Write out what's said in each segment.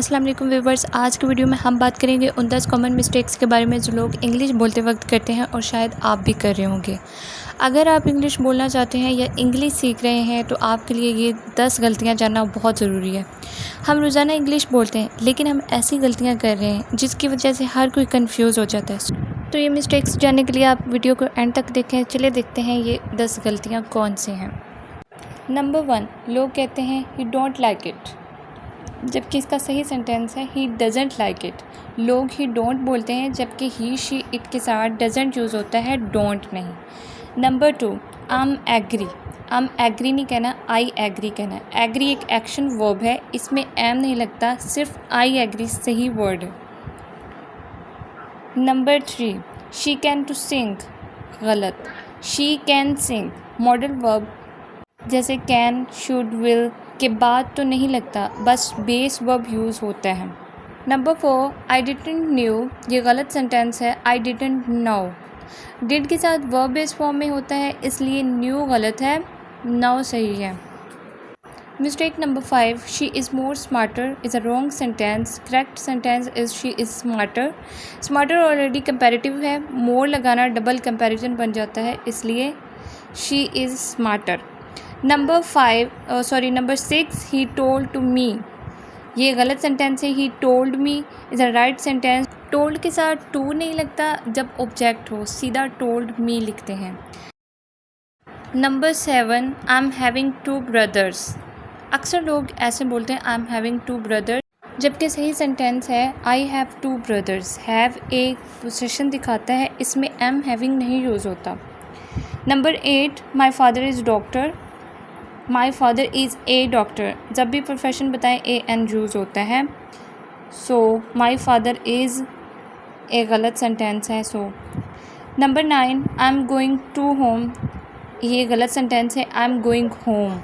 अस्सलाम वालेकुम व्यूवर्स। आज की वीडियो में हम बात करेंगे उन 10 कॉमन मिस्टेक्स के बारे में जो लोग इंग्लिश बोलते वक्त करते हैं और शायद आप भी कर रहे होंगे। अगर आप इंग्लिश बोलना चाहते हैं या इंग्लिश सीख रहे हैं तो आपके लिए ये 10 गलतियां जानना बहुत ज़रूरी है। हम रोज़ाना इंग्लिश बोलते हैं लेकिन हम ऐसी गलतियाँ कर रहे हैं जिसकी वजह से हर कोई कन्फ्यूज़ हो जाता है। तो ये मिस्टेक्स जानने के लिए आप वीडियो को एंड तक देखें। चलिए देखते हैं ये 10 गलतियाँ कौन सी हैं। नंबर 1, लोग कहते हैं ही डोंट लाइक इट, जबकि इसका सही सेंटेंस है ही डजेंट लाइक इट। लोग ही डोंट बोलते हैं जबकि ही शी इट के साथ डजेंट यूज़ होता है, डोंट नहीं। नंबर 2, आम एग्री नहीं कहना, आई एग्री कहना है। एग्री एक एक्शन वर्ब है, इसमें एम नहीं लगता, सिर्फ आई एग्री सही वर्ड है। Number 3, she can to sing, गलत। She can sing modal verb जैसे कैन, शुड, विल के बाद तो नहीं लगता, बस बेस वर्ब यूज़ होता है। नंबर 4, आई डिडंट न्यू, ये गलत सेंटेंस है। आई डिडंट नो डिड के साथ वर्ब बेस फॉर्म में होता है, इसलिए न्यू गलत है, नो सही है। Mistake number 5, she is more smarter is a wrong sentence. Correct sentence is she is smarter. Smarter already comparative है, मोर लगाना डबल कंपैरिजन बन जाता है, इसलिए she is smarter. Number 6, he told to me, ये गलत सेंटेंस है। He told me is a right sentence. Told के साथ टू नहीं लगता जब ऑब्जेक्ट हो, सीधा टोल्ड मी लिखते हैं। Number 7, I am having 2 brothers. अक्सर लोग ऐसे बोलते हैं आई एम हैविंग 2 ब्रदर्स, जबकि सही सेंटेंस है आई हैव 2 ब्रदर्स। हैव एक पोजीशन दिखाता है, इसमें एम हैविंग नहीं यूज़ होता। Number 8, my father is doctor, my father is a doctor. जब भी प्रोफेशन बताएं ए एन यूज़ होता है, सो माई फादर इज़ ए गलत सेंटेंस है। So number 9, I am going to home, ये गलत सेंटेंस है। I am going home,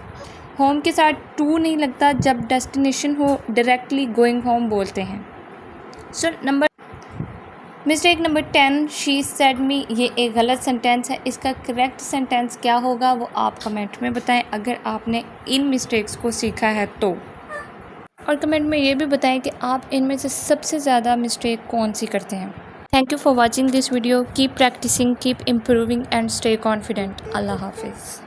home के साथ टू नहीं लगता, जब डेस्टिनेशन हो डायरेक्टली गोइंग होम बोलते हैं। सो मिस्टेक नंबर 10, शी सेड मी, ये एक गलत सेंटेंस है। इसका करेक्ट सेंटेंस क्या होगा वो आप कमेंट में बताएं अगर आपने इन मिस्टेक्स को सीखा है तो, और कमेंट में ये भी बताएं कि आप इनमें से सबसे ज़्यादा मिस्टेक कौन सी करते हैं। Thank you for watching this video. Keep practising, keep improving and stay confident. अल्लाह हाफिज़।